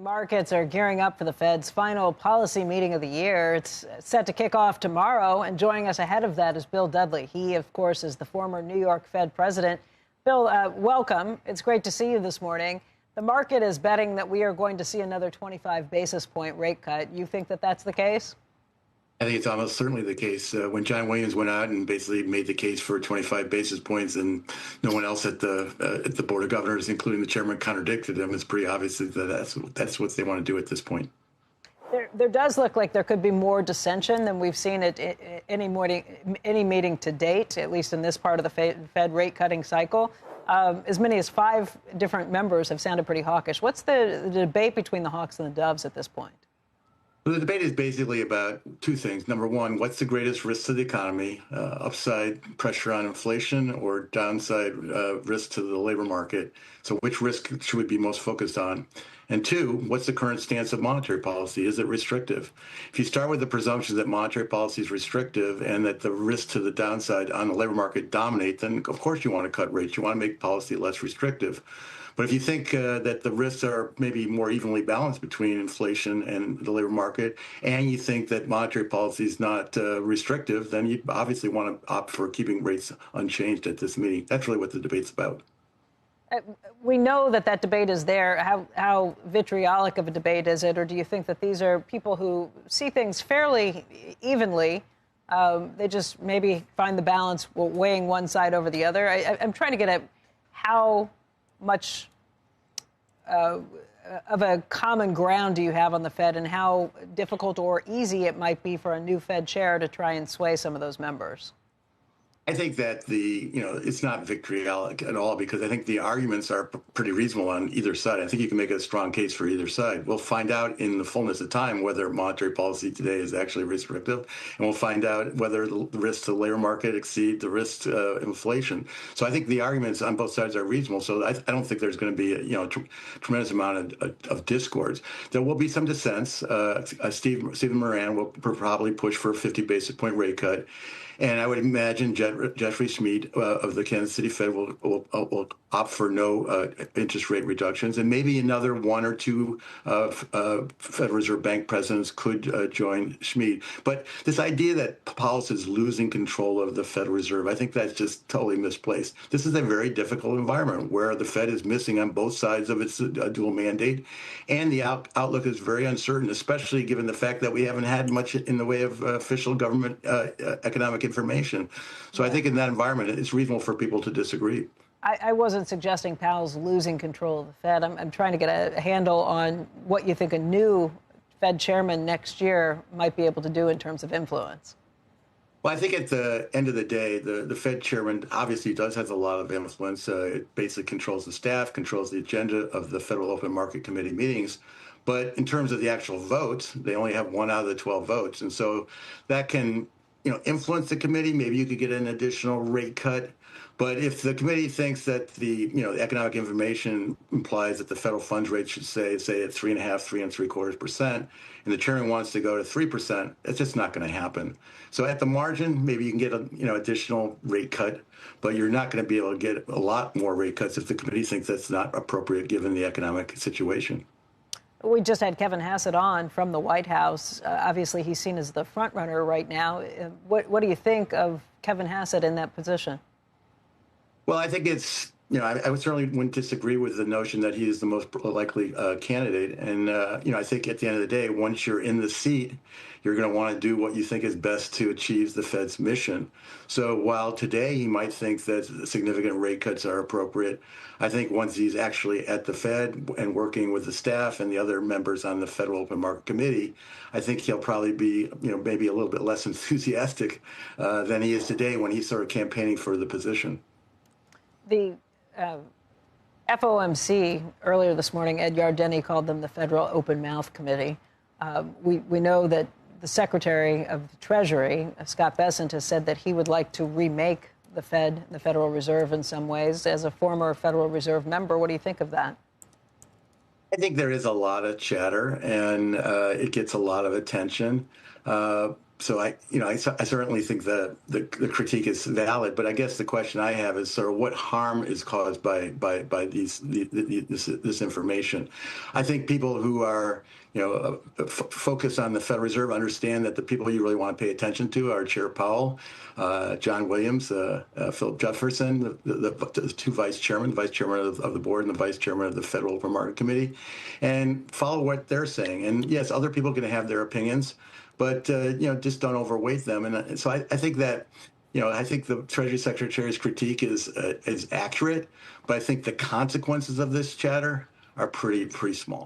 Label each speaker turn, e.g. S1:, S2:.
S1: Markets are gearing up for the Fed's final policy meeting of the year. It's set to kick off tomorrow, and joining us ahead of that is Bill Dudley. He, of course, is the former New York Fed president. Bill, welcome. It's great to see you this morning. The market is betting that we are going to see another 25 basis point rate cut. You think that that's the case?
S2: I think it's almost certainly the case. When John Williams went out and basically made the case for 25 basis points, and no one else at the Board of Governors, including the chairman, contradicted him, it's pretty obvious that that's what they want to do at this point.
S1: There does look like there could be more dissension than we've seen at any meeting to date, at least in this part of the Fed rate cutting cycle. As many as 5 different members have sounded pretty hawkish. What's the debate between the hawks and the doves at this point?
S2: Well, the debate is basically about 2 things. Number one, what's the greatest risk to the economy? Upside pressure on inflation or downside risk to the labor market? So which risk should we be most focused on? And 2, what's the current stance of monetary policy? Is it restrictive? If you start with the presumption that monetary policy is restrictive and that the risk to the downside on the labor market dominate, then of course you want to cut rates. You want to make policy less restrictive. But if you think that the risks are maybe more evenly balanced between inflation and the labor market, and you think that monetary policy is not restrictive, then you obviously want to opt for keeping rates unchanged at this meeting. That's really what the debate's about.
S1: We know that debate is there. How vitriolic of a debate is it? Or do you think that these are people who see things fairly evenly? They just maybe find the balance weighing one side over the other. I'm trying to get at how much of a common ground do you have on the Fed, and how difficult or easy it might be for a new Fed chair to try and sway some of those members?
S2: I think that it's not vitriolic at all, because I think the arguments are pretty reasonable on either side. I think you can make a strong case for either side. We'll find out in the fullness of time whether monetary policy today is actually restrictive, and we'll find out whether the risks to the labor market exceed the risks to inflation. So I think the arguments on both sides are reasonable. So I don't think there's going to be a tremendous amount of discourse. There will be some dissents. Stephen Moran will probably push for a 50 basis point rate cut. And I would imagine Jeffrey Schmidt of the Kansas City Fed will opt for no interest rate reductions, and maybe another 1 or 2 Federal Reserve Bank presidents could join Schmidt. But this idea that Powell is losing control of the Federal Reserve, I think that's just totally misplaced. This is a very difficult environment where the Fed is missing on both sides of its dual mandate, and the outlook is very uncertain, especially given the fact that we haven't had much in the way of official government economic information. So I think in that environment, it's reasonable for people to disagree.
S1: I wasn't suggesting Powell's losing control of the Fed. I'm trying to get a handle on what you think a new Fed chairman next year might be able to do in terms of influence.
S2: Well, I think at the end of the day, the Fed chairman obviously does have a lot of influence. It basically controls the staff, controls the agenda of the Federal Open Market Committee meetings. But in terms of the actual votes, they only have 1 out of the 12 votes. And so that can influence the committee. Maybe you could get an additional rate cut. But if the committee thinks that the economic information implies that the federal funds rate should say at 3.5%, 3.75%, and the chairman wants to go to 3%, it's just not going to happen. So at the margin, maybe you can get a additional rate cut, but you're not going to be able to get a lot more rate cuts if the committee thinks that's not appropriate given the economic situation.
S1: We just had Kevin Hassett on from the White House. Obviously, he's seen as the front runner right now. What do you think of Kevin Hassett in that position?
S2: Well, I think it's, I would certainly wouldn't disagree with the notion that he is the most likely candidate. And, I think at the end of the day, once you're in the seat, you're going to want to do what you think is best to achieve the Fed's mission. So while today he might think that significant rate cuts are appropriate, I think once he's actually at the Fed and working with the staff and the other members on the Federal Open Market Committee, I think he'll probably be, maybe a little bit less enthusiastic than he is today when he's sort of campaigning for the position.
S1: The FOMC earlier this morning, Ed Yardeni called them the Federal Open Mouth Committee. We know that the Secretary of the Treasury, Scott Bessent, has said that he would like to remake the Fed, the Federal Reserve in some ways. As a former Federal Reserve member, what do you think of that?
S2: I think there is a lot of chatter, and it gets a lot of attention. So I certainly think the critique is valid, but I guess the question I have is sort of what harm is caused by this information. I think people who are focused on the Federal Reserve understand that the people you really want to pay attention to are Chair Powell, John Williams, Philip Jefferson, the two vice chairmen, the vice chairman of the board and the vice chairman of the Federal Open Market Committee, and follow what they're saying. And yes, other people can have their opinions, but just don't overweight them. And so I think that I think the Treasury Secretary's critique is accurate, but I think the consequences of this chatter are pretty small.